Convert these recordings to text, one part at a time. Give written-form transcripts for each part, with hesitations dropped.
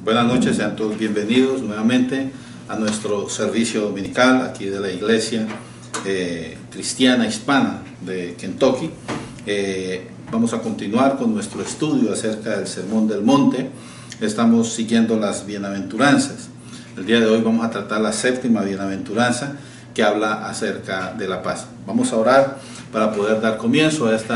Buenas noches, sean todos bienvenidos nuevamente a nuestro servicio dominical aquí de la Iglesia Cristiana Hispana de Kentucky. Vamos a continuar con nuestro estudio acerca del Sermón del Monte. Estamos siguiendo las bienaventuranzas. El día de hoy vamos a tratar la séptima bienaventuranza, que habla acerca de la paz. Vamos a orar para poder dar comienzo a este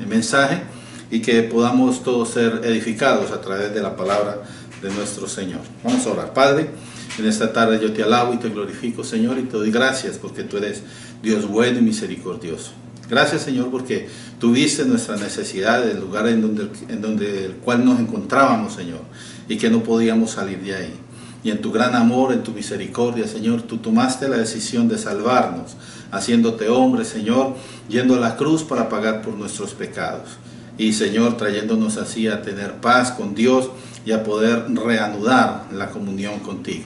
mensaje y que podamos todos ser edificados a través de la palabra de nuestro Señor. Vamos a orar. Padre, en esta tarde yo te alabo y te glorifico, Señor, y te doy gracias porque tú eres Dios bueno y misericordioso. Gracias, Señor, porque tú viste nuestra necesidad del lugar en donde el cual nos encontrábamos, Señor, y que no podíamos salir de ahí. Y en tu gran amor, en tu misericordia, Señor, tú tomaste la decisión de salvarnos, haciéndote hombre, Señor, yendo a la cruz para pagar por nuestros pecados. Y, Señor, trayéndonos así a tener paz con Dios y a poder reanudar la comunión contigo.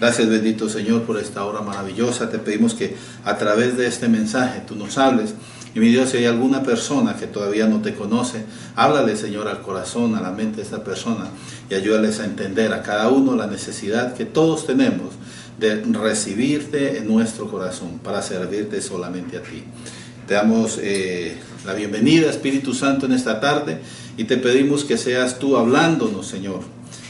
Gracias, bendito Señor, por esta hora maravillosa. Te pedimos que a través de este mensaje tú nos hables. Y mi Dios, si hay alguna persona que todavía no te conoce, háblale, Señor, al corazón, a la mente de esta persona y ayúdales a entender a cada uno la necesidad que todos tenemos de recibirte en nuestro corazón para servirte solamente a ti. Te damos la bienvenida, Espíritu Santo, en esta tarde y te pedimos que seas tú hablándonos, Señor,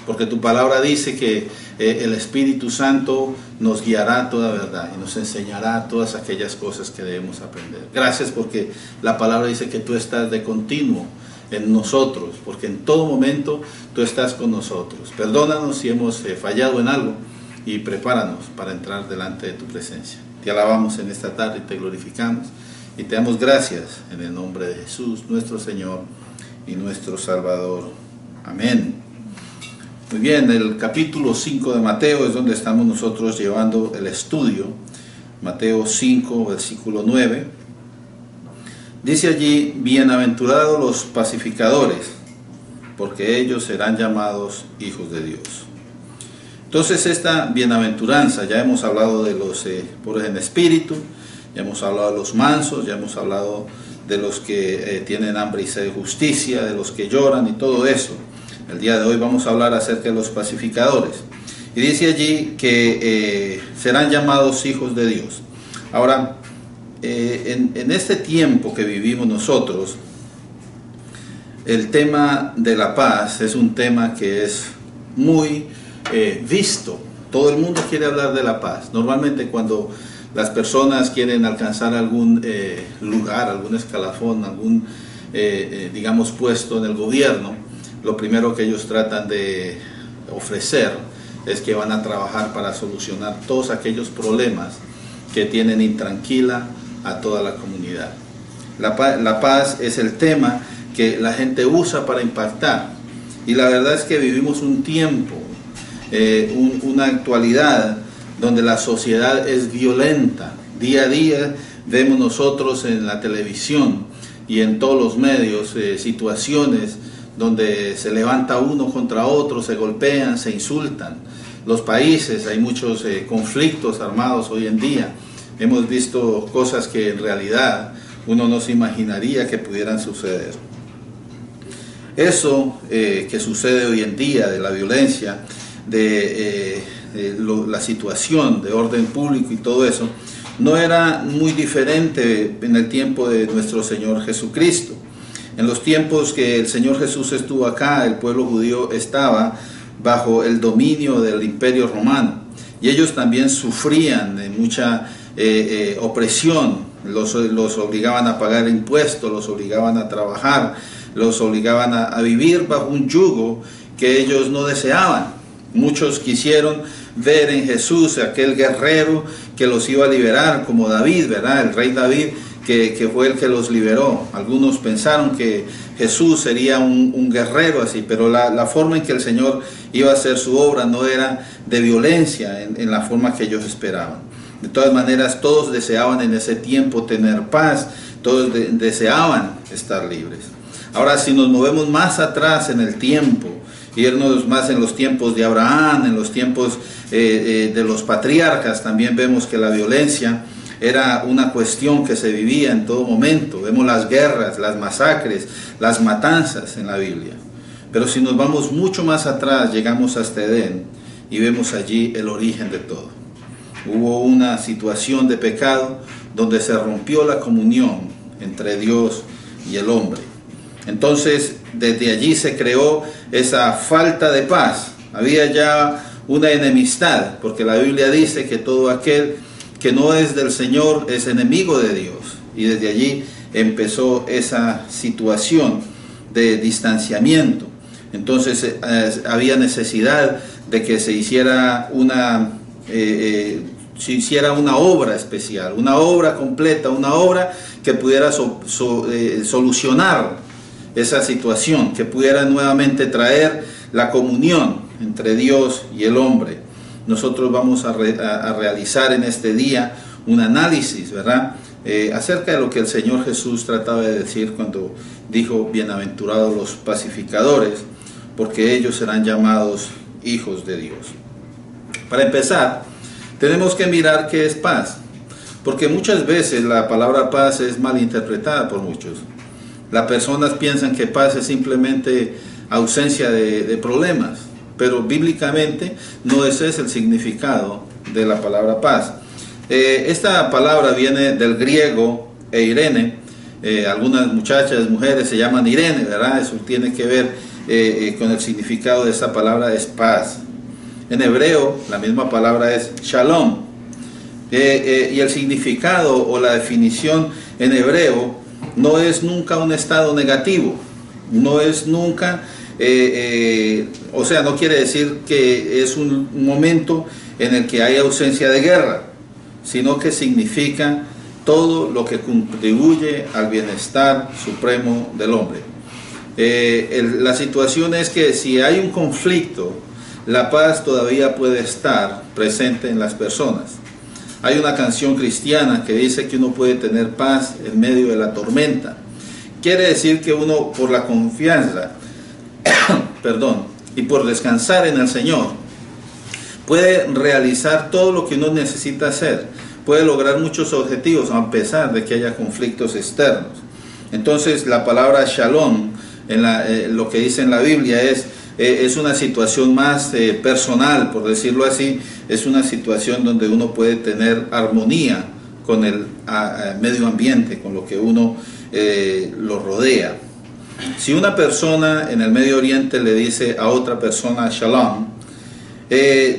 porque tu palabra dice que el Espíritu Santo nos guiará a toda verdad y nos enseñará todas aquellas cosas que debemos aprender. Gracias porque la palabra dice que tú estás de continuo en nosotros, porque en todo momento tú estás con nosotros. Perdónanos si hemos fallado en algo y prepáranos para entrar delante de tu presencia. Te alabamos en esta tarde y te glorificamos y te damos gracias en el nombre de Jesús, nuestro Señor y nuestro Salvador. Amén. Muy bien, el capítulo 5 de Mateo es donde estamos nosotros llevando el estudio. Mateo 5, versículo 9. Dice allí: bienaventurados los pacificadores, porque ellos serán llamados hijos de Dios. Entonces, esta bienaventuranza, ya hemos hablado de los pobres en espíritu, ya hemos hablado de los mansos, ya hemos hablado de los que tienen hambre y sed de justicia, de los que lloran y todo eso. El día de hoy vamos a hablar acerca de los pacificadores. Y dice allí que serán llamados hijos de Dios. Ahora, en este tiempo que vivimos nosotros, el tema de la paz es un tema que es muy visto. Todo el mundo quiere hablar de la paz. Normalmente cuando las personas quieren alcanzar algún lugar, algún escalafón, algún, digamos, puesto en el gobierno, lo primero que ellos tratan de ofrecer es que van a trabajar para solucionar todos aquellos problemas que tienen intranquila a toda la comunidad. La paz es el tema que la gente usa para impactar. Y la verdad es que vivimos un tiempo, una actualidad donde la sociedad es violenta. Día a día vemos nosotros en la televisión y en todos los medios situaciones donde se levanta uno contra otro, se golpean, se insultan. Los países, hay muchos conflictos armados hoy en día. Hemos visto cosas que en realidad uno no se imaginaría que pudieran suceder. Eso que sucede hoy en día, de la violencia, la situación de orden público y todo eso, no era muy diferente en el tiempo de nuestro Señor Jesucristo. En los tiempos que el Señor Jesús estuvo acá, el pueblo judío estaba bajo el dominio del Imperio Romano y ellos también sufrían de mucha opresión. Los obligaban a pagar impuestos, los obligaban a trabajar, los obligaban a vivir bajo un yugo que ellos no deseaban. Muchos quisieron ver en Jesús aquel guerrero que los iba a liberar, como David, ¿verdad? El rey David, que fue el que los liberó. Algunos pensaron que Jesús sería un guerrero así, pero la forma en que el Señor iba a hacer su obra no era de violencia en la forma que ellos esperaban. De todas maneras, todos deseaban en ese tiempo tener paz, todos deseaban estar libres. Ahora, si nos movemos más atrás en el tiempo, irnos más en los tiempos de Abraham, en los tiempos de los patriarcas, también vemos que la violencia era una cuestión que se vivía en todo momento. Vemos las guerras, las masacres, las matanzas en la Biblia. Pero si nos vamos mucho más atrás, llegamos hasta Edén y vemos allí el origen de todo. Hubo una situación de pecado donde se rompió la comunión entre Dios y el hombre. Entonces, desde allí se creó esa falta de paz. Había ya una enemistad, porque la Biblia dice que todo aquel que no es del Señor es enemigo de Dios. Y desde allí empezó esa situación de distanciamiento. Entonces había necesidad de que se hiciera una obra especial, una obra completa, una obra que pudiera solucionar esa situación, que pudiera nuevamente traer la comunión entre Dios y el hombre. Nosotros vamos a realizar en este día un análisis, ¿verdad?, acerca de lo que el Señor Jesús trataba de decir cuando dijo: bienaventurados los pacificadores, porque ellos serán llamados hijos de Dios. Para empezar, tenemos que mirar qué es paz, porque muchas veces la palabra paz es mal interpretada por muchos. Las personas piensan que paz es simplemente ausencia de problemas, pero bíblicamente no ese es el significado de la palabra paz. Esta palabra viene del griego eirene. Algunas muchachas, mujeres se llaman Irene, ¿verdad? Eso tiene que ver con el significado de esa palabra, es paz. En hebreo la misma palabra es shalom, y el significado o la definición en hebreo no es nunca un estado negativo, no es nunca, o sea, no quiere decir que es un momento en el que hay ausencia de guerra, sino que significa todo lo que contribuye al bienestar supremo del hombre. La situación es que si hay un conflicto, la paz todavía puede estar presente en las personas. Hay una canción cristiana que dice que uno puede tener paz en medio de la tormenta. Quiere decir que uno, por la confianza y por descansar en el Señor, puede realizar todo lo que uno necesita hacer, puede lograr muchos objetivos a pesar de que haya conflictos externos. Entonces la palabra shalom, lo que dice en la Biblia es una situación más personal, por decirlo así. Es una situación donde uno puede tener armonía con el medio ambiente, con lo que uno lo rodea. Si una persona en el Medio Oriente le dice a otra persona shalom,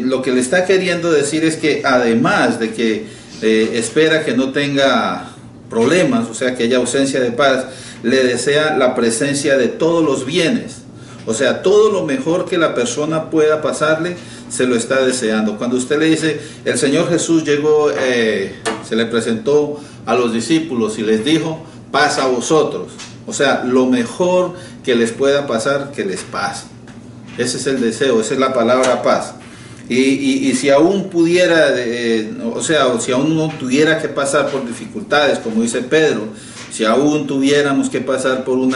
lo que le está queriendo decir es que además de que espera que no tenga problemas, o sea, que haya ausencia de paz, le desea la presencia de todos los bienes. O sea, todo lo mejor que la persona pueda pasarle, se lo está deseando. Cuando usted le dice, el Señor Jesús llegó, se le presentó a los discípulos y les dijo: paz a vosotros. O sea, lo mejor que les pueda pasar, que les pase. Ese es el deseo, esa es la palabra paz. Y si aún pudiera, o si aún no tuviera que pasar por dificultades, como dice Pedro, si aún tuviéramos que pasar por un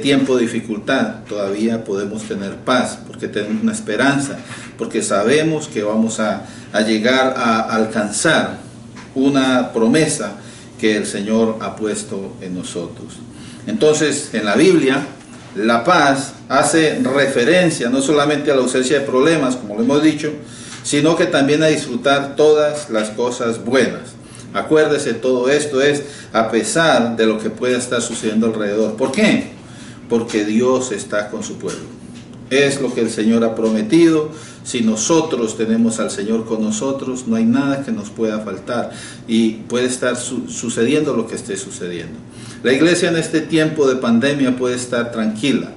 tiempo de dificultad, todavía podemos tener paz, porque tenemos una esperanza, porque sabemos que vamos a llegar a alcanzar una promesa que el Señor ha puesto en nosotros. Entonces, en la Biblia, la paz hace referencia no solamente a la ausencia de problemas, como lo hemos dicho, sino que también a disfrutar todas las cosas buenas. Acuérdese, todo esto es a pesar de lo que pueda estar sucediendo alrededor. ¿Por qué? Porque Dios está con su pueblo. Es lo que el Señor ha prometido. Si nosotros tenemos al Señor con nosotros, no hay nada que nos pueda faltar, y puede estar sucediendo lo que esté sucediendo. La iglesia en este tiempo de pandemia puede estar tranquila.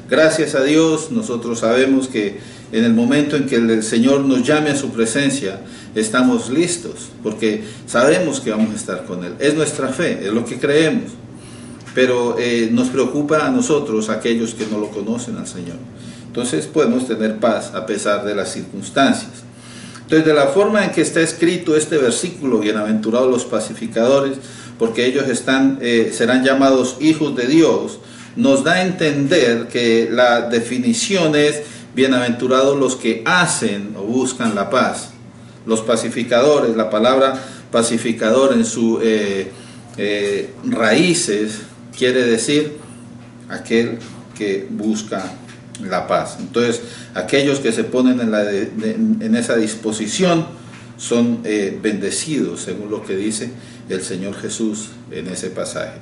Gracias a Dios, nosotros sabemos que en el momento en que el Señor nos llame a su presencia, estamos listos, porque sabemos que vamos a estar con Él. Es nuestra fe, es lo que creemos. Pero nos preocupa a nosotros, aquellos que no lo conocen al Señor. Entonces podemos tener paz a pesar de las circunstancias. Entonces, de la forma en que está escrito este versículo, bienaventurados los pacificadores, porque ellos serán llamados hijos de Dios, nos da a entender que la definición es: bienaventurados los que hacen o buscan la paz. Los pacificadores, la palabra pacificador en sus raíces quiere decir aquel que busca la paz. Entonces, aquellos que se ponen en esa disposición son bendecidos, según lo que dice el Señor Jesús en ese pasaje.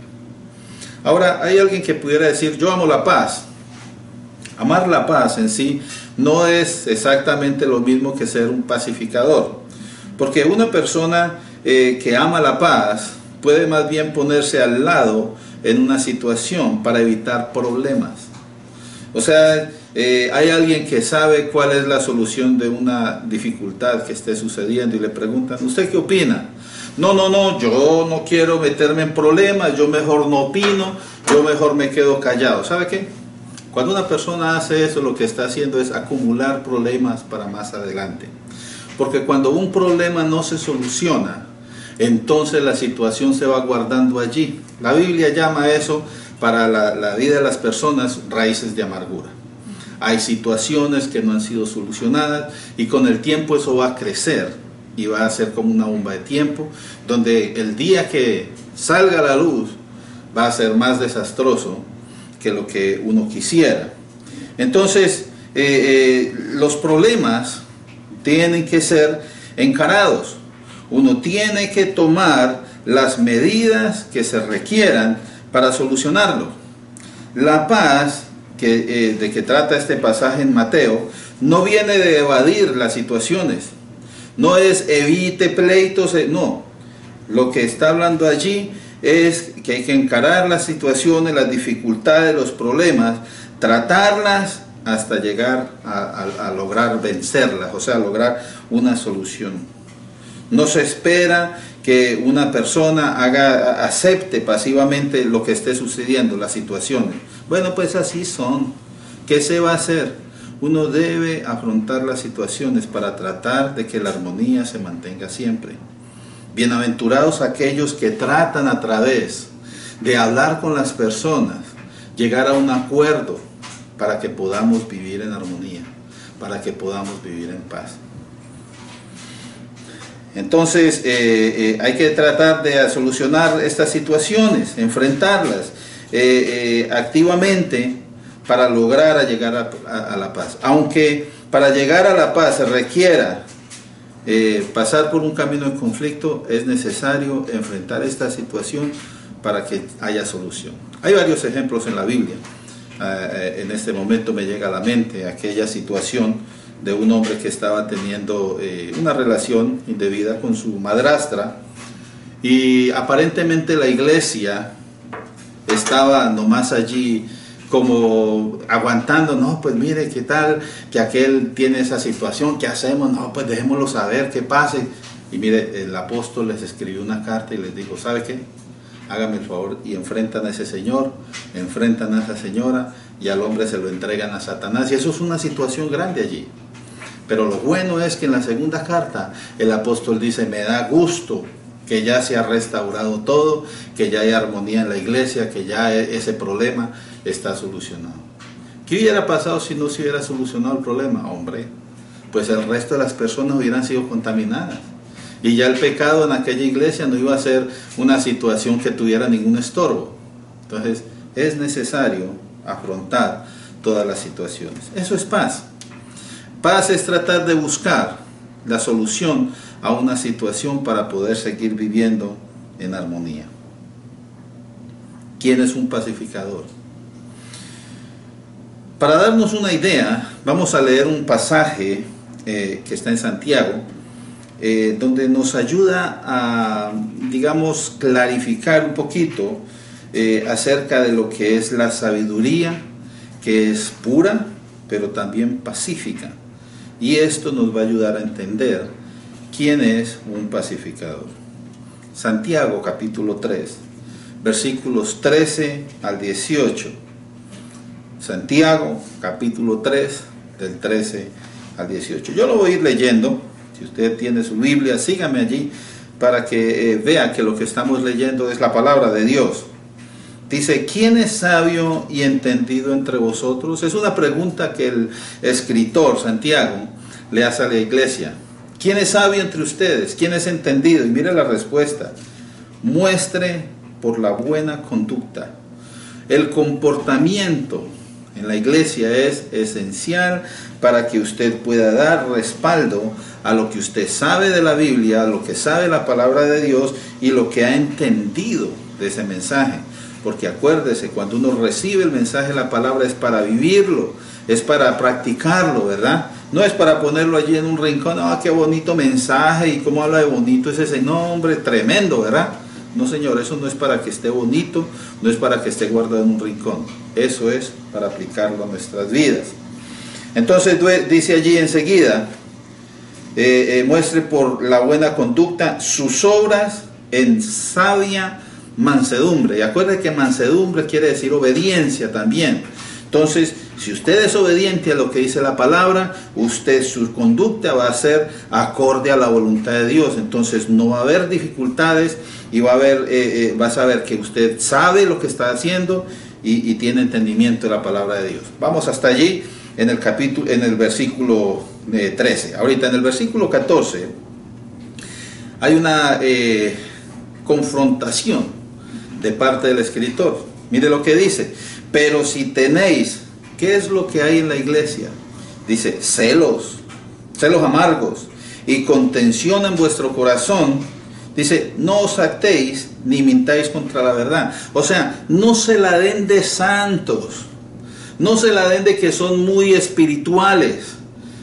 Ahora, hay alguien que pudiera decir, yo amo la paz. Amar la paz en sí no es exactamente lo mismo que ser un pacificador, porque una persona que ama la paz puede más bien ponerse al lado en una situación para evitar problemas. O sea, hay alguien que sabe cuál es la solución de una dificultad que esté sucediendo y le preguntan, ¿usted qué opina? No, yo no quiero meterme en problemas, yo mejor no opino, yo mejor me quedo callado. ¿Sabe qué? Cuando una persona hace eso, lo que está haciendo es acumular problemas para más adelante. Porque cuando un problema no se soluciona, entonces la situación se va guardando allí. La Biblia llama eso, para la vida de las personas, raíces de amargura. Hay situaciones que no han sido solucionadas y con el tiempo eso va a crecer y va a ser como una bomba de tiempo, donde el día que salga a la luz va a ser más desastroso que lo que uno quisiera. Entonces, los problemas tienen que ser encarados. Uno tiene que tomar las medidas que se requieran para solucionarlo. La paz de que trata este pasaje en Mateo no viene de evadir las situaciones, no es evite pleitos, no. Lo que está hablando allí es que hay que encarar las situaciones, las dificultades, los problemas, tratarlas hasta llegar a lograr vencerlas, o sea, lograr una solución. No se espera que una persona acepte pasivamente lo que esté sucediendo, las situaciones. Bueno, pues así son. ¿Qué se va a hacer? Uno debe afrontar las situaciones para tratar de que la armonía se mantenga siempre. Bienaventurados aquellos que tratan a través de hablar con las personas, llegar a un acuerdo para que podamos vivir en armonía, para que podamos vivir en paz. Entonces hay que tratar de solucionar estas situaciones, enfrentarlas activamente para lograr llegar a la paz. Aunque para llegar a la paz se requiera pasar por un camino de conflicto, es necesario enfrentar esta situación para que haya solución. Hay varios ejemplos en la Biblia. En este momento me llega a la mente aquella situación de un hombre que estaba teniendo una relación indebida con su madrastra, y aparentemente la iglesia estaba nomás allí como aguantando. No, pues mire, ¿qué tal que aquel tiene esa situación? ¿Qué hacemos? No, pues dejémoslo saber, que pase. Y mire, el apóstol les escribió una carta y les dijo, ¿sabe qué? Hágame el favor y enfrentan a ese señor, enfrentan a esa señora, y al hombre se lo entregan a Satanás. Y eso es una situación grande allí. Pero lo bueno es que en la segunda carta el apóstol dice, me da gusto que ya se ha restaurado todo, que ya hay armonía en la iglesia, que ya ese problema está solucionado. ¿Qué hubiera pasado si no se hubiera solucionado el problema? Hombre, pues el resto de las personas hubieran sido contaminadas. Y ya el pecado en aquella iglesia no iba a ser una situación que tuviera ningún estorbo. Entonces es necesario afrontar todas las situaciones. Eso es paz. Paz es tratar de buscar la solución a una situación para poder seguir viviendo en armonía. ¿Quién es un pacificador? Para darnos una idea, vamos a leer un pasaje que está en Santiago, donde nos ayuda a, digamos, clarificar un poquito acerca de lo que es la sabiduría, que es pura, pero también pacífica. Y esto nos va a ayudar a entender quién es un pacificador. Santiago capítulo 3, versículos 13 al 18. Santiago capítulo 3, del 13 al 18. Yo lo voy a ir leyendo. Si usted tiene su Biblia, sígame allí para que vea que lo que estamos leyendo es la palabra de Dios. Dice, ¿quién es sabio y entendido entre vosotros? Es una pregunta que el escritor Santiago le hace a la iglesia. ¿Quién es sabio entre ustedes? ¿Quién es entendido? Y mire la respuesta. Muestre por la buena conducta, el comportamiento en la iglesia es esencial para que usted pueda dar respaldo a lo que usted sabe de la Biblia, a lo que sabe la palabra de Dios y lo que ha entendido de ese mensaje. Porque acuérdese, cuando uno recibe el mensaje, la palabra es para vivirlo, es para practicarlo, ¿verdad? No es para ponerlo allí en un rincón. ¡Ah, qué bonito mensaje! ¿Y cómo habla de bonito es ese nombre? Tremendo, ¿verdad? No, señor, eso no es para que esté bonito, no es para que esté guardado en un rincón. Eso es para aplicarlo a nuestras vidas. Entonces dice allí enseguida, muestre por la buena conducta sus obras en sabia mansedumbre. Y acuérdense que mansedumbre quiere decir obediencia también. Entonces, si usted es obediente a lo que dice la palabra, su conducta va a ser acorde a la voluntad de Dios. Entonces no va a haber dificultades y va a saber que usted sabe lo que está haciendo y tiene entendimiento de la palabra de Dios. Vamos hasta allí en el versículo 13. Ahorita en el versículo 14 hay una confrontación de parte del escritor. Mire lo que dice: pero si tenéis, ¿qué es lo que hay en la iglesia? Dice, celos amargos y contención en vuestro corazón. Dice, no os actéis ni mintáis contra la verdad. O sea, no se la den de santos, no se la den de que son muy espirituales.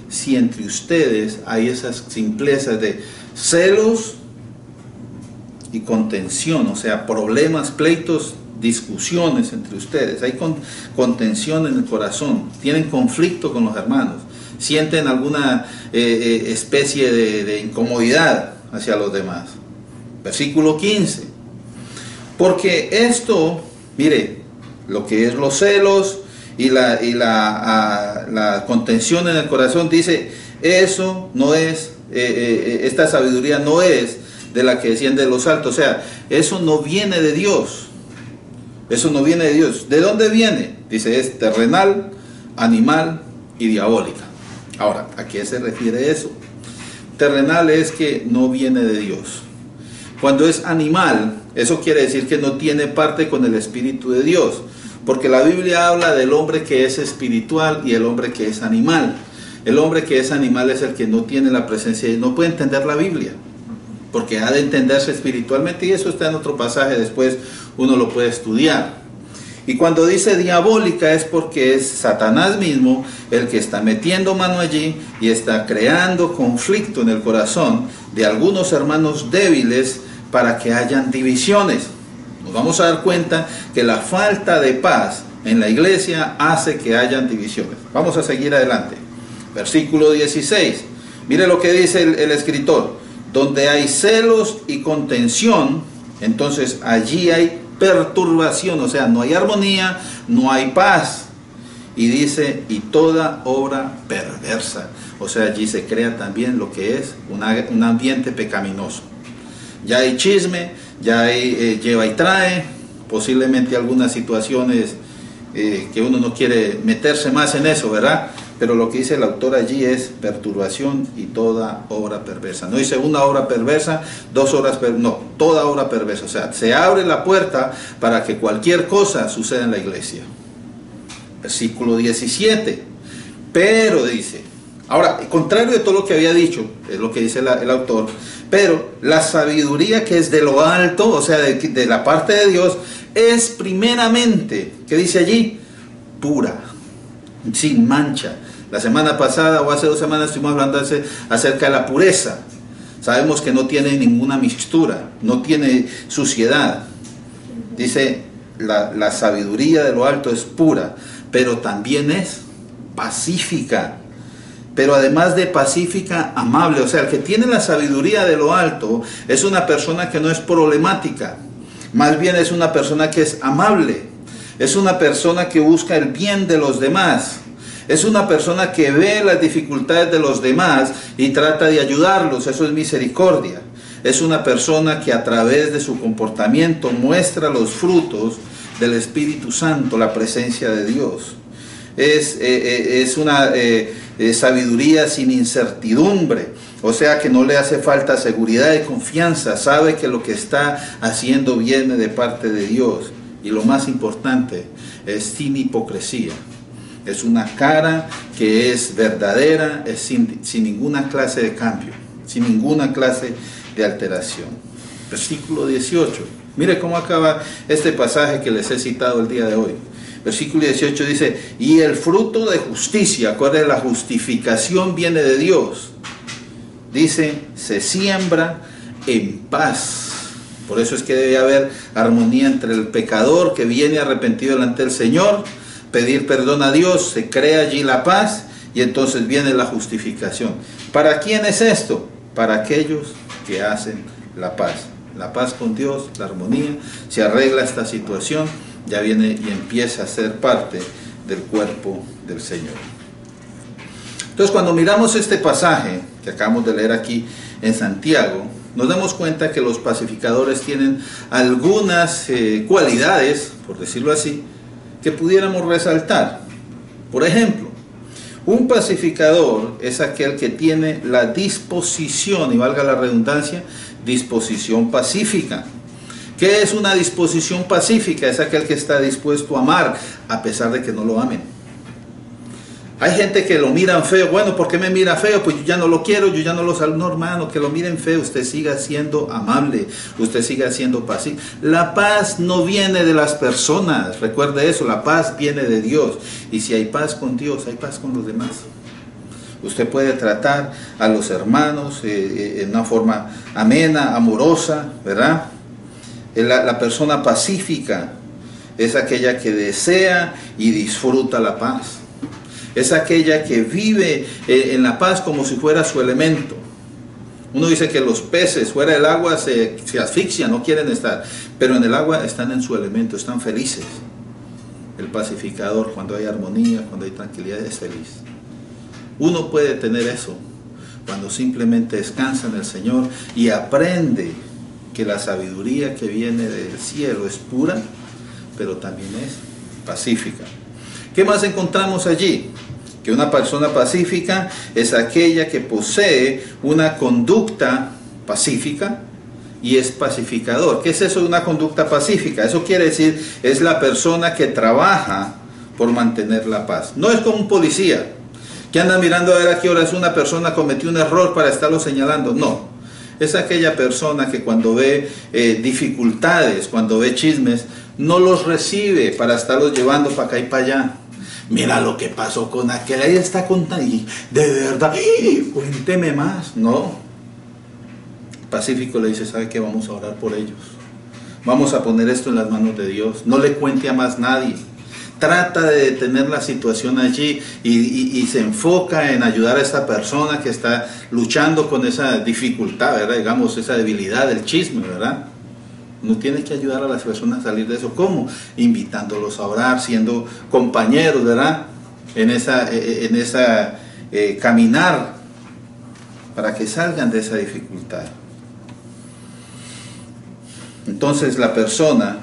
Si entre ustedes hay esas simplezas de celos y contención, o sea, problemas, pleitos, discusiones entre ustedes, hay contención en el corazón, tienen conflicto con los hermanos, sienten alguna especie de incomodidad hacia los demás. Versículo 15. Porque esto, mire, lo que es los celos y la contención en el corazón, dice, eso no es, esta sabiduría no es de la que desciende de los altos. O sea, eso no viene de Dios. Eso no viene de Dios. ¿De dónde viene? Dice, es terrenal, animal y diabólica. Ahora, ¿a qué se refiere eso? Terrenal es que no viene de Dios. Cuando es animal, eso quiere decir que no tiene parte con el Espíritu de Dios. Porque la Biblia habla del hombre que es espiritual y el hombre que es animal. El hombre que es animal es el que no tiene la presencia y no puede entender la Biblia, porque ha de entenderse espiritualmente, y eso está en otro pasaje, después uno lo puede estudiar. Y cuando dice diabólica es porque es Satanás mismo el que está metiendo mano allí y está creando conflicto en el corazón de algunos hermanos débiles para que hayan divisiones. Nos vamos a dar cuenta que la falta de paz en la iglesia hace que hayan divisiones. Vamos a seguir adelante. Versículo 16. Mire lo que dice el escritor. Donde hay celos y contención, entonces allí hay perturbación, o sea, no hay armonía, no hay paz. Y dice, y toda obra perversa. O sea, allí se crea también lo que es un ambiente pecaminoso. Ya hay chisme, ya hay lleva y trae, posiblemente algunas situaciones que uno no quiere meterse más en eso, ¿verdad? Pero lo que dice el autor allí es perturbación y toda obra perversa. No dice una obra perversa, dos obras perversas, no, toda obra perversa. O sea, se abre la puerta para que cualquier cosa suceda en la iglesia. Versículo 17. Pero dice, ahora, contrario de todo lo que había dicho, es lo que dice el autor, pero la sabiduría que es de lo alto, o sea, de la parte de Dios, es primeramente, ¿qué dice allí? Pura, sin mancha. La semana pasada o hace 2 semanas estuvimos hablando acerca de la pureza. Sabemos que no tiene ninguna mixtura, no tiene suciedad. Dice, la sabiduría de lo alto es pura, pero también es pacífica. Pero además de pacífica, amable. O sea, el que tiene la sabiduría de lo alto es una persona que no es problemática. Más bien es una persona que es amable. Es una persona que busca el bien de los demás. Es una persona que ve las dificultades de los demás y trata de ayudarlos. Eso es misericordia. Es una persona que a través de su comportamiento muestra los frutos del Espíritu Santo, la presencia de Dios. Es una sabiduría sin incertidumbre. O sea que no le hace falta seguridad y confianza. Sabe que lo que está haciendo viene de parte de Dios. Y lo más importante, es sin hipocresía. Es una cara que es verdadera, es sin ninguna clase de cambio, sin ninguna clase de alteración. Versículo 18. Mire cómo acaba este pasaje que les he citado el día de hoy. Versículo 18 dice, y el fruto de justicia, acuérdense, la justificación viene de Dios. Dice, se siembra en paz. Por eso es que debe haber armonía entre el pecador que viene arrepentido delante del Señor, pedir perdón a Dios, se crea allí la paz y entonces viene la justificación. ¿Para quién es esto? Para aquellos que hacen la paz. La paz con Dios, la armonía, se arregla esta situación, ya viene y empieza a ser parte del cuerpo del Señor. Entonces, cuando miramos este pasaje que acabamos de leer aquí en Santiago, nos damos cuenta que los pacificadores tienen algunas cualidades, por decirlo así, que pudiéramos resaltar. Por ejemplo, un pacificador es aquel que tiene la disposición, y valga la redundancia, disposición pacífica. ¿Qué es una disposición pacífica? Es aquel que está dispuesto a amar a pesar de que no lo amen. Hay gente que lo miran feo. Bueno, ¿por qué me mira feo? Pues yo ya no lo quiero, yo ya no lo saludo. No, hermano, que lo miren feo. Usted siga siendo amable, usted siga siendo pacífico. La paz no viene de las personas. Recuerde eso, la paz viene de Dios. Y si hay paz con Dios, hay paz con los demás. Usted puede tratar a los hermanos en una forma amena, amorosa, ¿verdad? La persona pacífica es aquella que desea y disfruta la paz. Es aquella que vive en la paz como si fuera su elemento. Uno dice que los peces fuera del agua se asfixian, no quieren estar, pero en el agua están en su elemento, están felices. El pacificador, cuando hay armonía, cuando hay tranquilidad, es feliz. Uno puede tener eso cuando simplemente descansa en el Señor y aprende que la sabiduría que viene del cielo es pura, pero también es pacífica. ¿Qué más encontramos allí? Que una persona pacífica es aquella que posee una conducta pacífica y es pacificador. ¿Qué es eso de una conducta pacífica? Eso quiere decir, es la persona que trabaja por mantener la paz. No es como un policía que anda mirando a ver a qué horas una persona cometió un error para estarlo señalando. No, es aquella persona que cuando ve dificultades, cuando ve chismes, no los recibe para estarlos llevando para acá y para allá. Mira lo que pasó con aquel, ahí está contando, y de verdad, cuénteme más. No, Pacífico le dice, ¿sabe qué? Vamos a orar por ellos, vamos a poner esto en las manos de Dios, no le cuente a más nadie, trata de detener la situación allí y se enfoca en ayudar a esta persona que está luchando con esa dificultad, ¿verdad? Digamos, esa debilidad del chisme, ¿verdad? Uno tiene que ayudar a las personas a salir de eso. ¿Cómo? Invitándolos a orar, siendo compañeros, ¿verdad? En esa caminar para que salgan de esa dificultad. Entonces, la persona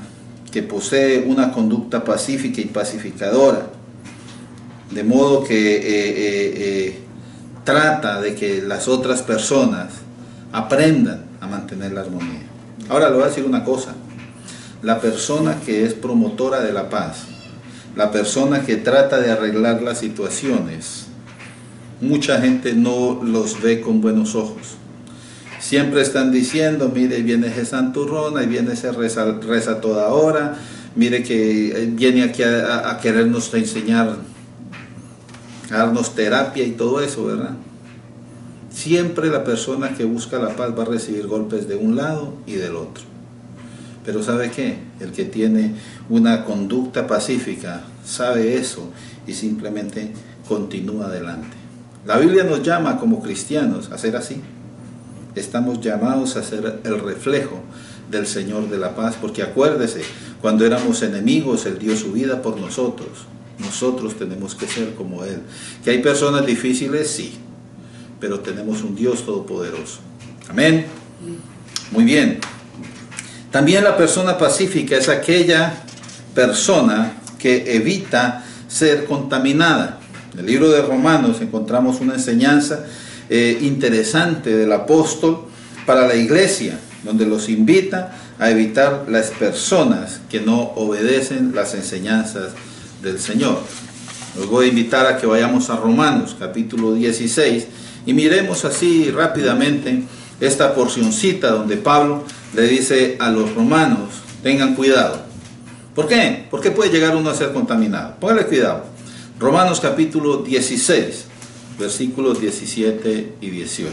que posee una conducta pacífica y pacificadora, de modo que trata de que las otras personas aprendan a mantener la armonía. Ahora le voy a decir una cosa, la persona que es promotora de la paz, la persona que trata de arreglar las situaciones, mucha gente no los ve con buenos ojos. Siempre están diciendo, mire, viene ese santurrón, ahí viene ese reza toda hora, mire que viene aquí a querernos enseñar, a darnos terapia y todo eso, ¿verdad? Siempre la persona que busca la paz va a recibir golpes de un lado y del otro. Pero ¿sabe qué? El que tiene una conducta pacífica sabe eso y simplemente continúa adelante. La Biblia nos llama como cristianos a ser así. Estamos llamados a ser el reflejo del Señor de la paz, porque acuérdese, cuando éramos enemigos, Él dio su vida por nosotros. Nosotros tenemos que ser como Él. ¿Que hay personas difíciles? Sí. Pero tenemos un Dios todopoderoso. Amén. Muy bien. También la persona pacífica es aquella persona que evita ser contaminada. En el libro de Romanos encontramos una enseñanza interesante del apóstol para la iglesia, donde los invita a evitar las personas que no obedecen las enseñanzas del Señor. Los voy a invitar a que vayamos a Romanos, capítulo 16, y miremos así rápidamente esta porcioncita donde Pablo le dice a los romanos, tengan cuidado. ¿Por qué? Porque puede llegar uno a ser contaminado. Póngale cuidado. Romanos capítulo 16, versículos 17 y 18.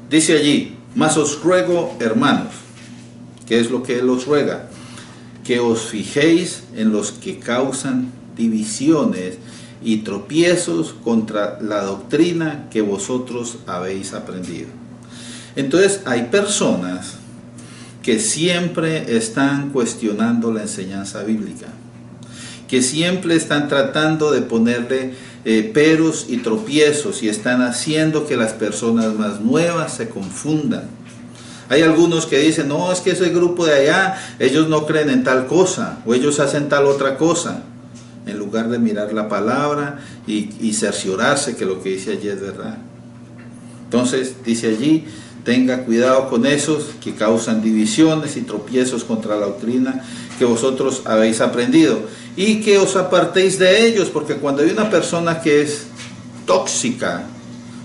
Dice allí, mas os ruego, hermanos, ¿qué es lo que él os ruega? Que os fijéis en los que causan divisiones y tropiezos contra la doctrina que vosotros habéis aprendido. Entonces hay personas que siempre están cuestionando la enseñanza bíblica, que siempre están tratando de ponerle peros y tropiezos y están haciendo que las personas más nuevas se confundan. Hay algunos que dicen, no, es que ese grupo de allá, ellos no creen en tal cosa, o ellos hacen tal otra cosa, en lugar de mirar la palabra y cerciorarse que lo que dice allí es verdad. Entonces, dice allí, tenga cuidado con esos que causan divisiones y tropiezos contra la doctrina que vosotros habéis aprendido, y que os apartéis de ellos, porque cuando hay una persona que es tóxica,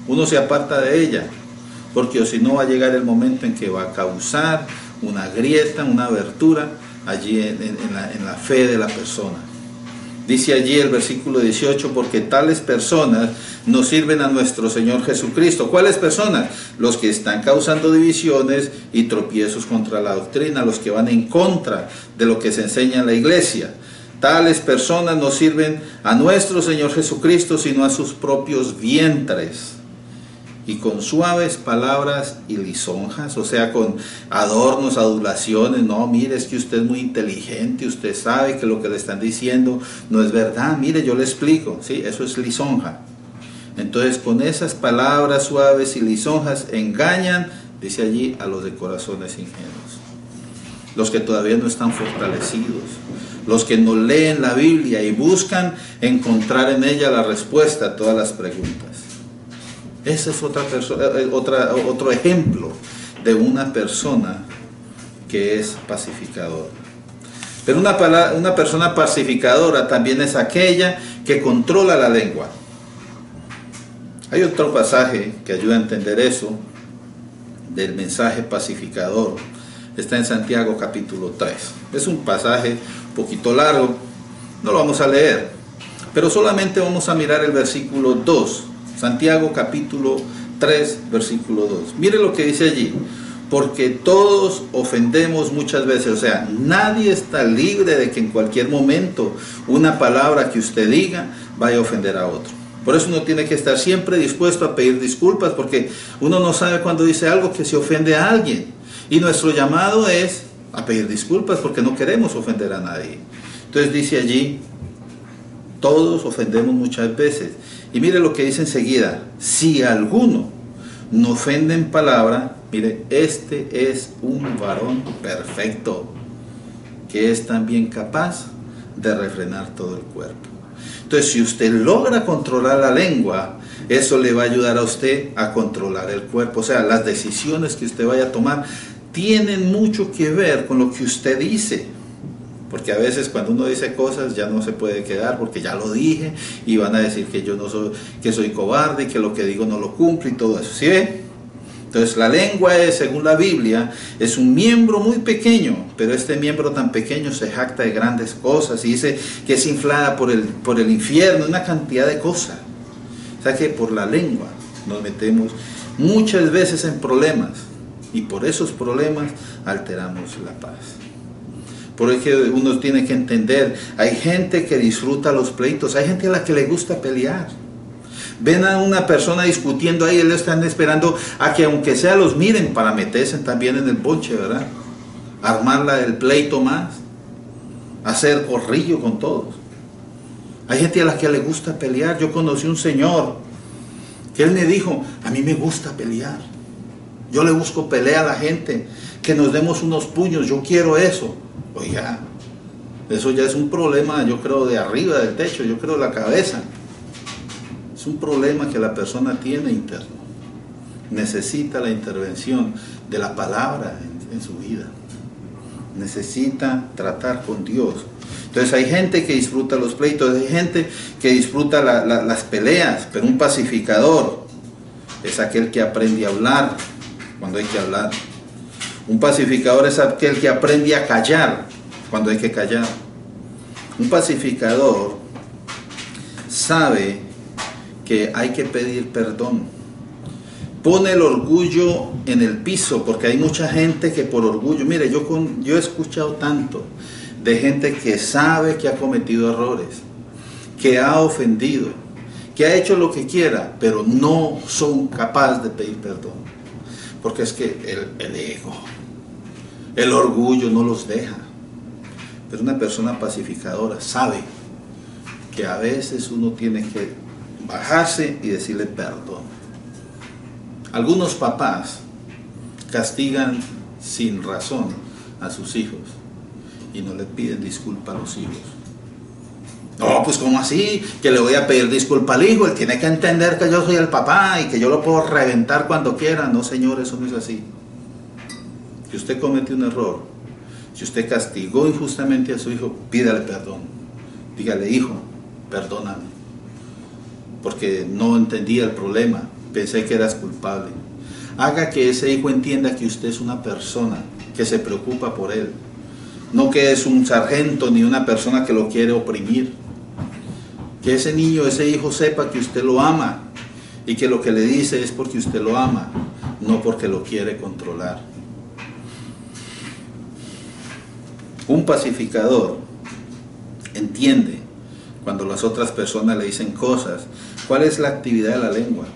uno se aparta de ella, porque si no va a llegar el momento en que va a causar una grieta, una abertura allí en la fe de la persona. Dice allí el versículo 18, porque tales personas no sirven a nuestro Señor Jesucristo. ¿Cuáles personas? Los que están causando divisiones y tropiezos contra la doctrina, los que van en contra de lo que se enseña en la iglesia. Tales personas no sirven a nuestro Señor Jesucristo, sino a sus propios vientres. Y con suaves palabras y lisonjas, o sea, con adornos, adulaciones. No, mire, es que usted es muy inteligente, usted sabe que lo que le están diciendo no es verdad. Mire, yo le explico, ¿sí? Eso es lisonja. Entonces, con esas palabras suaves y lisonjas engañan, dice allí, a los de corazones ingenuos. Los que todavía no están fortalecidos, los que no leen la Biblia y buscan encontrar en ella la respuesta a todas las preguntas. Ese es otro ejemplo de una persona que es pacificadora. Pero una persona pacificadora también es aquella que controla la lengua. Hay otro pasaje que ayuda a entender eso, del mensaje pacificador. Está en Santiago capítulo 3. Es un pasaje un poquito largo, no lo vamos a leer, pero solamente vamos a mirar el versículo 2. Santiago capítulo 3, versículo 2. Mire lo que dice allí. Porque todos ofendemos muchas veces. O sea, nadie está libre de que en cualquier momento una palabra que usted diga vaya a ofender a otro. Por eso uno tiene que estar siempre dispuesto a pedir disculpas, porque uno no sabe cuando dice algo que se ofende a alguien. Y nuestro llamado es a pedir disculpas, porque no queremos ofender a nadie. Entonces dice allí, todos ofendemos muchas veces. Y mire lo que dice enseguida, si alguno no ofende en palabra, mire, este es un varón perfecto, que es también capaz de refrenar todo el cuerpo. Entonces, si usted logra controlar la lengua, eso le va a ayudar a usted a controlar el cuerpo. O sea, las decisiones que usted vaya a tomar tienen mucho que ver con lo que usted dice. Porque a veces cuando uno dice cosas ya no se puede quedar porque ya lo dije y van a decir que yo no soy, que soy cobarde y que lo que digo no lo cumplo y todo eso. ¿Sí ve? Entonces la lengua es, según la Biblia, es un miembro muy pequeño, pero este miembro tan pequeño se jacta de grandes cosas y dice que es inflada por el infierno, una cantidad de cosas. O sea que por la lengua nos metemos muchas veces en problemas y por esos problemas alteramos la paz. Por eso uno tiene que entender, hay gente que disfruta los pleitos, hay gente a la que le gusta pelear. Ven a una persona discutiendo ahí, ellos están esperando a que aunque sea los miren para meterse también en el bonche, ¿verdad? Armarla el pleito más, hacer corrillo con todos. Hay gente a la que le gusta pelear. Yo conocí un señor que él me dijo, a mí me gusta pelear. Yo le busco pelea a la gente, que nos demos unos puños, yo quiero eso. Oiga, eso ya es un problema, yo creo, de arriba del techo, yo creo de la cabeza. Es un problema que la persona tiene interno. Necesita la intervención de la palabra en su vida. necesita tratar con Dios. Entonces hay gente que disfruta los pleitos, hay gente que disfruta las peleas, pero un pacificador es aquel que aprende a hablar cuando hay que hablar. Un pacificador es aquel que aprende a callar cuando hay que callar. Un pacificador sabe que hay que pedir perdón. Pone el orgullo en el piso, porque hay mucha gente que por orgullo, mire, yo he escuchado tanto de gente que sabe que ha cometido errores, que ha ofendido, que ha hecho lo que quiera, pero no son capaces de pedir perdón, porque es que el ego, el orgullo no los deja. Pero una persona pacificadora sabe que a veces uno tiene que bajarse y decirle perdón. Algunos papás castigan sin razón a sus hijos y no le piden disculpa a los hijos. No, pues ¿cómo así? Que le voy a pedir disculpa al hijo, él tiene que entender que yo soy el papá y que yo lo puedo reventar cuando quiera. No, señor, eso no es así. Si usted cometió un error, si usted castigó injustamente a su hijo, pídale perdón. Dígale, hijo, perdóname, porque no entendía el problema, pensé que eras culpable. Haga que ese hijo entienda que usted es una persona que se preocupa por él, no que es un sargento ni una persona que lo quiere oprimir. Que ese niño, ese hijo sepa que usted lo ama y que lo que le dice es porque usted lo ama, no porque lo quiere controlar. Un pacificador entiende cuando las otras personas le dicen cosas, cuál es la actividad de la lengua.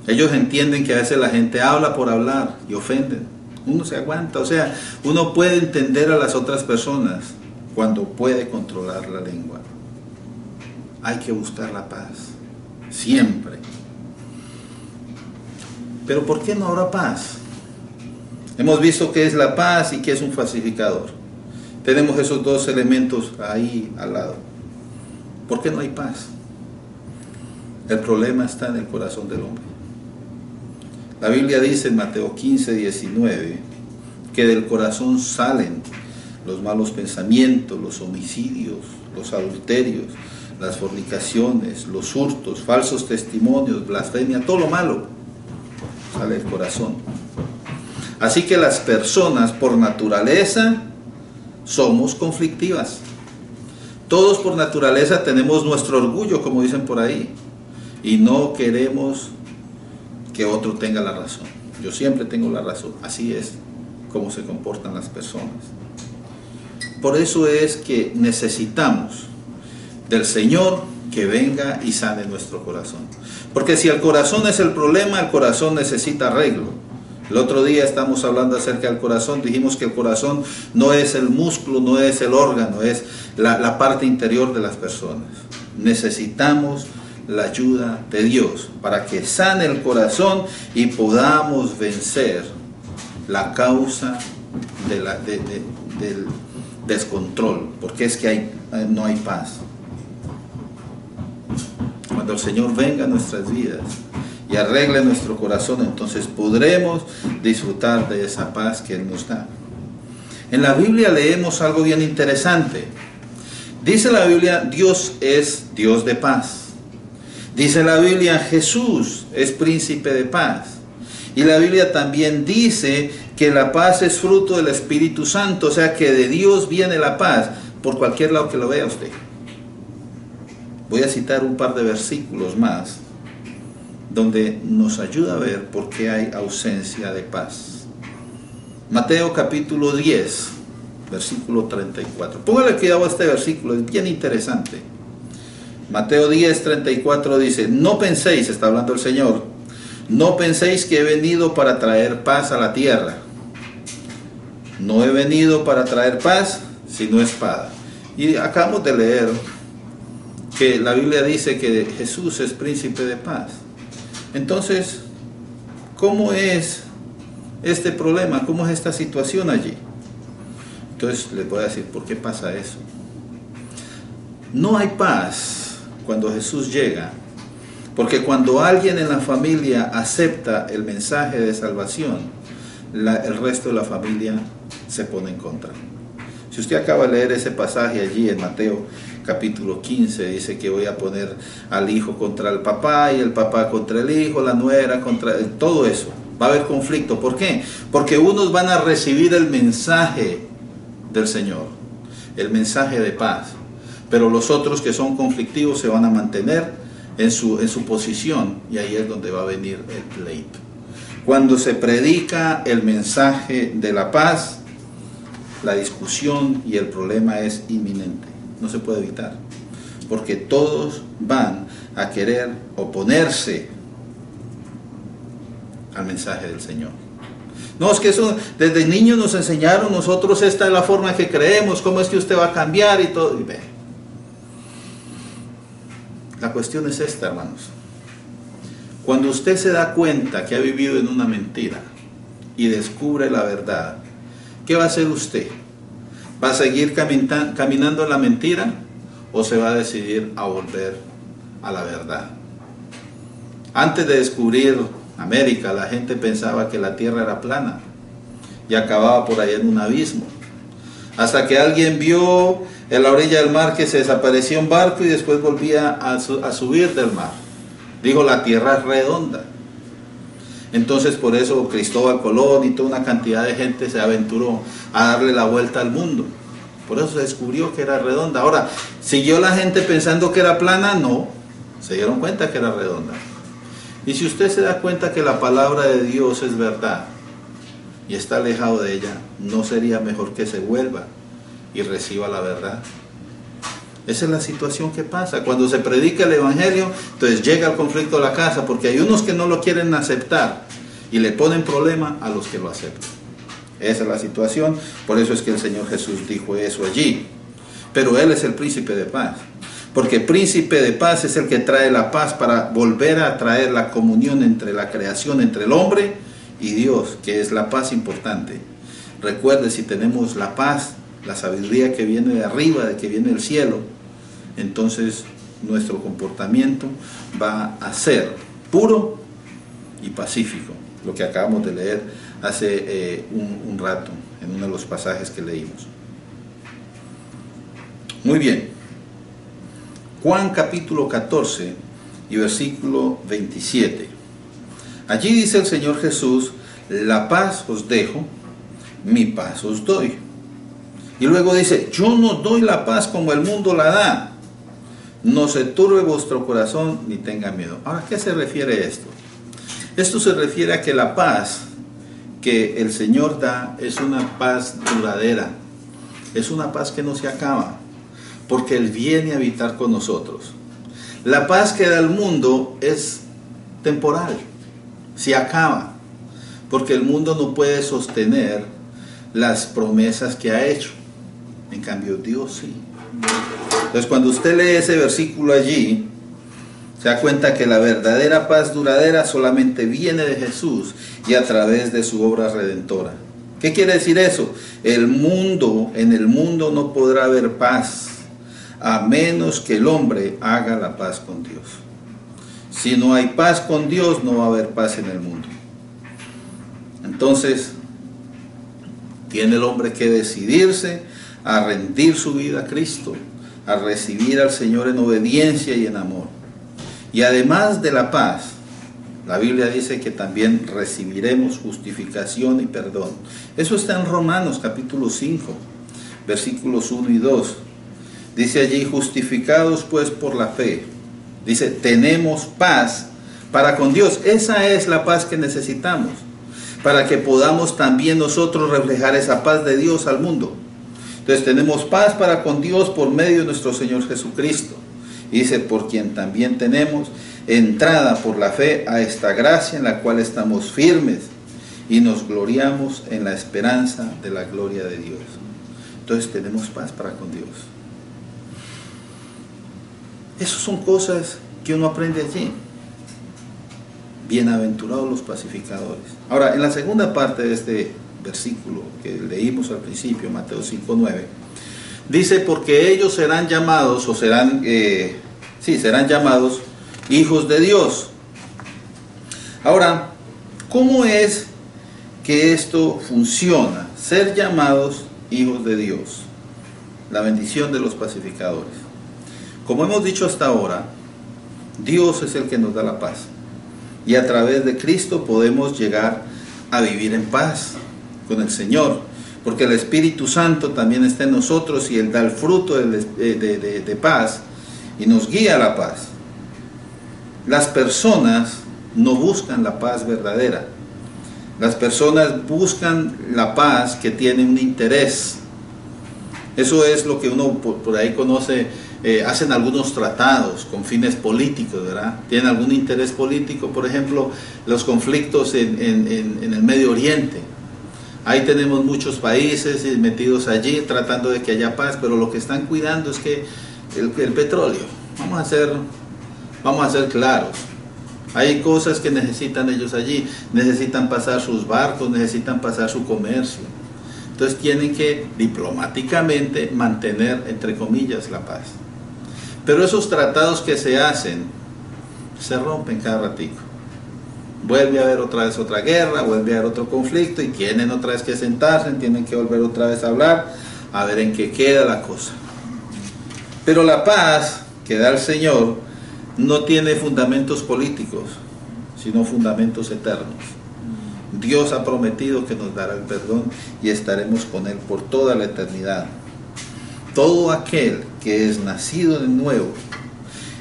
Ellos entienden que a veces la gente habla por hablar y ofenden. Uno se aguanta, o sea, uno puede entender a las otras personas cuando puede controlar la lengua. Hay que buscar la paz, siempre. Pero ¿por qué no habrá paz? Hemos visto qué es la paz y qué es un pacificador. Tenemos esos dos elementos ahí al lado. ¿Por qué no hay paz? El problema está en el corazón del hombre. La Biblia dice en Mateo 15, 19, que del corazón salen los malos pensamientos, los homicidios, los adulterios, las fornicaciones, los hurtos, falsos testimonios, blasfemia, todo lo malo sale del corazón. Así que las personas por naturaleza somos conflictivas. Todos por naturaleza tenemos nuestro orgullo, como dicen por ahí, y no queremos que otro tenga la razón. Yo siempre tengo la razón. Así es como se comportan las personas. Por eso es que necesitamos del Señor que venga y sane nuestro corazón. Porque si el corazón es el problema, el corazón necesita arreglo. El otro día estamos hablando acerca del corazón, dijimos que el corazón no es el músculo, no es el órgano, es la parte interior de las personas. Necesitamos la ayuda de Dios para que sane el corazón y podamos vencer la causa del descontrol, porque es que no hay paz. Cuando el Señor venga a nuestras vidas y arregle nuestro corazón, entonces podremos disfrutar de esa paz que Él nos da. En la Biblia leemos algo bien interesante. Dice la Biblia, Dios es Dios de paz. Dice la Biblia, Jesús es príncipe de paz. Y la Biblia también dice que la paz es fruto del Espíritu Santo, o sea que de Dios viene la paz, por cualquier lado que lo vea usted. Voy a citar un par de versículos más, donde nos ayuda a ver por qué hay ausencia de paz. Mateo capítulo 10, versículo 34. Póngale cuidado a este versículo, es bien interesante. Mateo 10, 34 dice, no penséis, está hablando el Señor, no penséis que he venido para traer paz a la tierra. No he venido para traer paz, sino espada. Y acabamos de leer que la Biblia dice que Jesús es príncipe de paz. Entonces, ¿cómo es este problema? ¿Cómo es esta situación allí? Entonces les voy a decir por qué pasa eso. No hay paz cuando Jesús llega, porque cuando alguien en la familia acepta el mensaje de salvación, el resto de la familia se pone en contra. Si usted acaba de leer ese pasaje allí en Mateo capítulo 15, dice que voy a poner al hijo contra el papá y el papá contra el hijo, la nuera contra todo eso. Va a haber conflicto. ¿Por qué? Porque unos van a recibir el mensaje del Señor, el mensaje de paz, pero los otros que son conflictivos se van a mantener en su posición, y ahí es donde va a venir el pleito. Cuando se predica el mensaje de la paz, la discusión y el problema es inminente, no se puede evitar, porque todos van a querer oponerse al mensaje del Señor. No, es que eso desde niños nos enseñaron, nosotros esta es la forma que creemos, cómo es que usted va a cambiar y todo. Y ve, la cuestión es esta, hermanos. Cuando usted se da cuenta que ha vivido en una mentira y descubre la verdad, ¿qué va a hacer usted? ¿Va a seguir caminando en la mentira o se va a decidir a volver a la verdad? Antes de descubrir América, la gente pensaba que la tierra era plana y acababa por ahí en un abismo. Hasta que alguien vio en la orilla del mar que se desaparecía un barco y después volvía a subir del mar. Dijo, la tierra es redonda. Entonces por eso Cristóbal Colón y toda una cantidad de gente se aventuró a darle la vuelta al mundo. Por eso se descubrió que era redonda. Ahora, ¿siguió la gente pensando que era plana? No, se dieron cuenta que era redonda. Y si usted se da cuenta que la palabra de Dios es verdad y está alejado de ella, ¿no sería mejor que se vuelva y reciba la verdad? Esa es la situación que pasa. Cuando se predica el Evangelio, entonces llega el conflicto a la casa, porque hay unos que no lo quieren aceptar y le ponen problema a los que lo aceptan. Esa es la situación. Por eso es que el Señor Jesús dijo eso allí. Pero Él es el príncipe de paz. Porque príncipe de paz es el que trae la paz para volver a traer la comunión entre la creación, entre el hombre y Dios, que es la paz importante. Recuerde, si tenemos la paz, la sabiduría que viene de arriba, de que viene del cielo, entonces nuestro comportamiento va a ser puro y pacífico, lo que acabamos de leer hace un rato en uno de los pasajes que leímos. Muy bien, Juan capítulo 14 y versículo 27. Allí dice el Señor Jesús, la paz os dejo, mi paz os doy. Y luego dice, yo no doy la paz como el mundo la da. No se turbe vuestro corazón ni tenga miedo. Ahora, ¿a qué se refiere esto? Esto se refiere a que la paz que el Señor da es una paz duradera. Es una paz que no se acaba, porque Él viene a habitar con nosotros. La paz que da el mundo es temporal, se acaba, porque el mundo no puede sostener las promesas que ha hecho. En cambio, Dios sí. Entonces, cuando usted lee ese versículo allí, se da cuenta que la verdadera paz duradera solamente viene de Jesús y a través de su obra redentora. ¿Qué quiere decir eso? En el mundo no podrá haber paz a menos que el hombre haga la paz con Dios. Si no hay paz con Dios, no va a haber paz en el mundo. Entonces, tiene el hombre que decidirse a rendir su vida a Cristo, a recibir al Señor en obediencia y en amor. Y además de la paz, la Biblia dice que también recibiremos justificación y perdón. Eso está en Romanos capítulo 5, versículos 1 y 2. Dice allí, justificados pues por la fe. Dice, tenemos paz para con Dios. Esa es la paz que necesitamos, para que podamos también nosotros reflejar esa paz de Dios al mundo. Entonces tenemos paz para con Dios por medio de nuestro Señor Jesucristo. Y dice, por quien también tenemos entrada por la fe a esta gracia en la cual estamos firmes y nos gloriamos en la esperanza de la gloria de Dios. Entonces tenemos paz para con Dios. Esas son cosas que uno aprende allí. Bienaventurados los pacificadores. Ahora, en la segunda parte de este versículo que leímos al principio, Mateo 5:9, dice, porque ellos serán llamados, serán llamados hijos de Dios. Ahora, ¿cómo es que esto funciona, ser llamados hijos de Dios, la bendición de los pacificadores. Como hemos dicho hasta ahora, Dios es el que nos da la paz, y a través de Cristo podemos llegar a vivir en paz con el Señor, porque el Espíritu Santo también está en nosotros y Él da el fruto de paz y nos guía a la paz. Las personas no buscan la paz verdadera. Las personas buscan la paz que tiene un interés. Eso es lo que uno por ahí conoce, hacen algunos tratados con fines políticos, ¿verdad? Tienen algún interés político, por ejemplo, los conflictos en el Medio Oriente. Ahí tenemos muchos países metidos allí tratando de que haya paz, pero lo que están cuidando es que el petróleo. Vamos a ser claros. Hay cosas que necesitan ellos allí, necesitan pasar sus barcos, necesitan pasar su comercio. Entonces tienen que diplomáticamente mantener, entre comillas, la paz. Pero esos tratados que se hacen, se rompen cada ratico. Vuelve a haber otra vez otra guerra, vuelve a haber otro conflicto y tienen otra vez que sentarse, tienen que volver otra vez a hablar, a ver en qué queda la cosa. Pero la paz que da el Señor no tiene fundamentos políticos, sino fundamentos eternos. Dios ha prometido que nos dará el perdón y estaremos con Él por toda la eternidad. Todo aquel que es nacido de nuevo,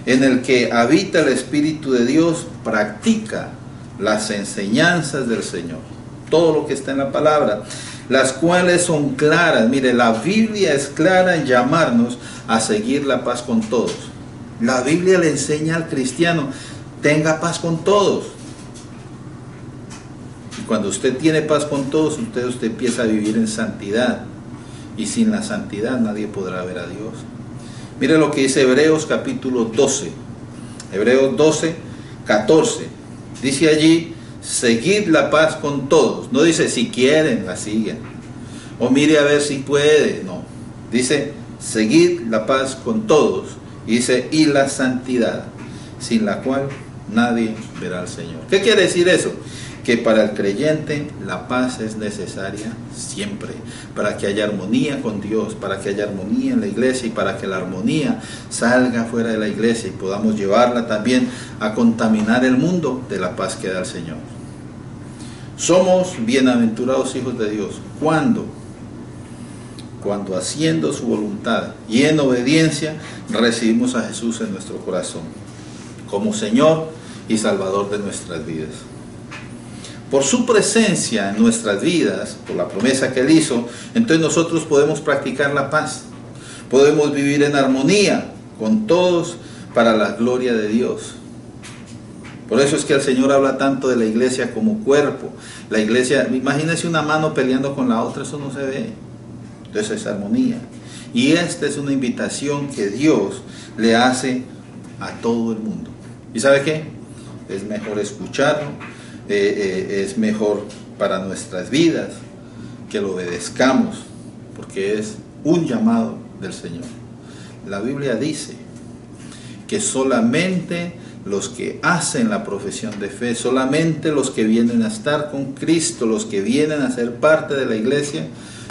en el que habita el Espíritu de Dios, practica las enseñanzas del Señor. Todo lo que está en la palabra, las cuales son claras. Mire, la Biblia es clara en llamarnos a seguir la paz con todos. La Biblia le enseña al cristiano, tenga paz con todos. Y cuando usted tiene paz con todos, usted empieza a vivir en santidad. Y sin la santidad nadie podrá ver a Dios. Mire lo que dice Hebreos capítulo 12. Hebreos 12, 14. Dice allí, seguid la paz con todos. No dice si quieren, la siguen. O mire a ver si puede. No. Dice, seguid la paz con todos. Y dice, y la santidad, sin la cual nadie verá al Señor. ¿Qué quiere decir eso? Que para el creyente la paz es necesaria siempre, para que haya armonía con Dios, para que haya armonía en la iglesia y para que la armonía salga fuera de la iglesia y podamos llevarla también a contaminar el mundo de la paz que da el Señor. Somos bienaventurados hijos de Dios. ¿Cuándo? Cuando haciendo su voluntad y en obediencia recibimos a Jesús en nuestro corazón como Señor y Salvador de nuestras vidas. Por su presencia en nuestras vidas, por la promesa que Él hizo, entonces nosotros podemos practicar la paz. Podemos vivir en armonía con todos para la gloria de Dios. Por eso es que el Señor habla tanto de la iglesia como cuerpo. La iglesia, imagínense una mano peleando con la otra, eso no se ve. Entonces es armonía. Y esta es una invitación que Dios le hace a todo el mundo. ¿Y sabe qué? Es mejor escucharlo. Es mejor para nuestras vidas que lo obedezcamos, porque es un llamado del Señor. La Biblia dice que solamente los que hacen la profesión de fe, solamente los que vienen a estar con Cristo, los que vienen a ser parte de la iglesia,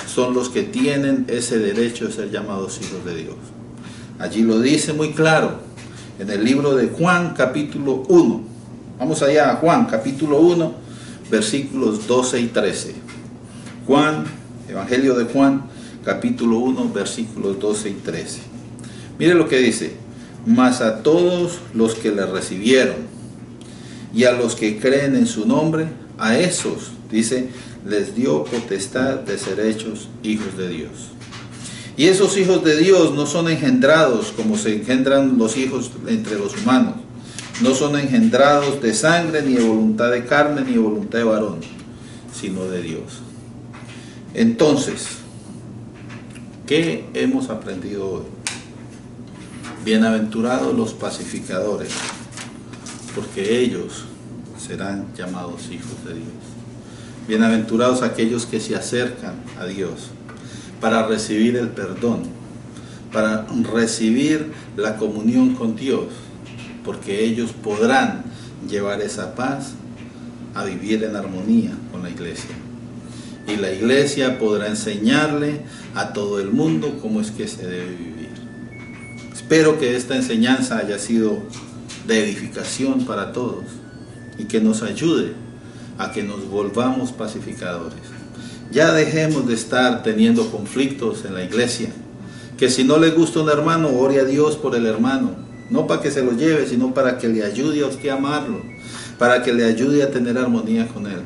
son los que tienen ese derecho de ser llamados hijos de Dios. Allí lo dice muy claro en el libro de Juan capítulo 1. Vamos allá a Juan, capítulo 1, versículos 12 y 13. Juan, Evangelio de Juan, capítulo 1, versículos 12 y 13. Mire lo que dice. Mas a todos los que le recibieron y a los que creen en su nombre, a esos, dice, les dio potestad de ser hechos hijos de Dios. Y esos hijos de Dios no son engendrados como se engendran los hijos entre los humanos. No son engendrados de sangre, ni de voluntad de carne, ni de voluntad de varón, sino de Dios. Entonces, ¿qué hemos aprendido hoy? Bienaventurados los pacificadores, porque ellos serán llamados hijos de Dios. Bienaventurados aquellos que se acercan a Dios para recibir el perdón, para recibir la comunión con Dios, porque ellos podrán llevar esa paz a vivir en armonía con la iglesia. y la iglesia podrá enseñarle a todo el mundo cómo es que se debe vivir. Espero que esta enseñanza haya sido de edificación para todos y que nos ayude a que nos volvamos pacificadores. Ya dejemos de estar teniendo conflictos en la iglesia. Que si no le gusta un hermano, ore a Dios por el hermano. No para que se lo lleve, sino para que le ayude a usted a amarlo. Para que le ayude a tener armonía con él.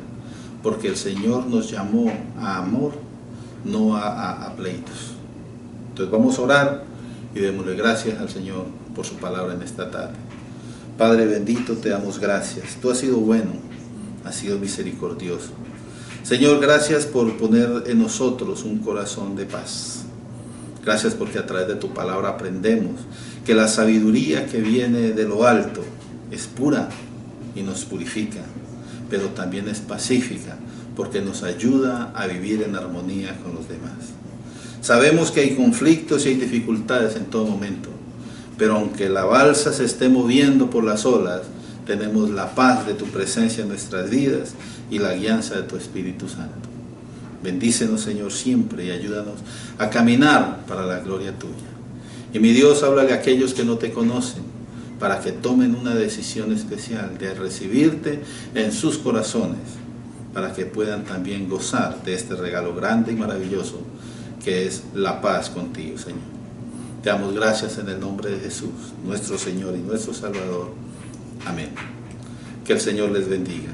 Porque el Señor nos llamó a amor, no a pleitos. Entonces vamos a orar y démosle gracias al Señor por su palabra en esta tarde. Padre bendito, te damos gracias. Tú has sido bueno, has sido misericordioso. Señor, gracias por poner en nosotros un corazón de paz. Gracias porque a través de tu palabra aprendemos que la sabiduría que viene de lo alto es pura y nos purifica, pero también es pacífica porque nos ayuda a vivir en armonía con los demás. Sabemos que hay conflictos y hay dificultades en todo momento, pero aunque la balsa se esté moviendo por las olas, tenemos la paz de tu presencia en nuestras vidas y la guianza de tu Espíritu Santo. Bendícenos, Señor, siempre y ayúdanos a caminar para la gloria tuya. Y mi Dios, háblale a aquellos que no te conocen, para que tomen una decisión especial de recibirte en sus corazones, para que puedan también gozar de este regalo grande y maravilloso que es la paz contigo, Señor. Te damos gracias en el nombre de Jesús, nuestro Señor y nuestro Salvador. Amén. Que el Señor les bendiga.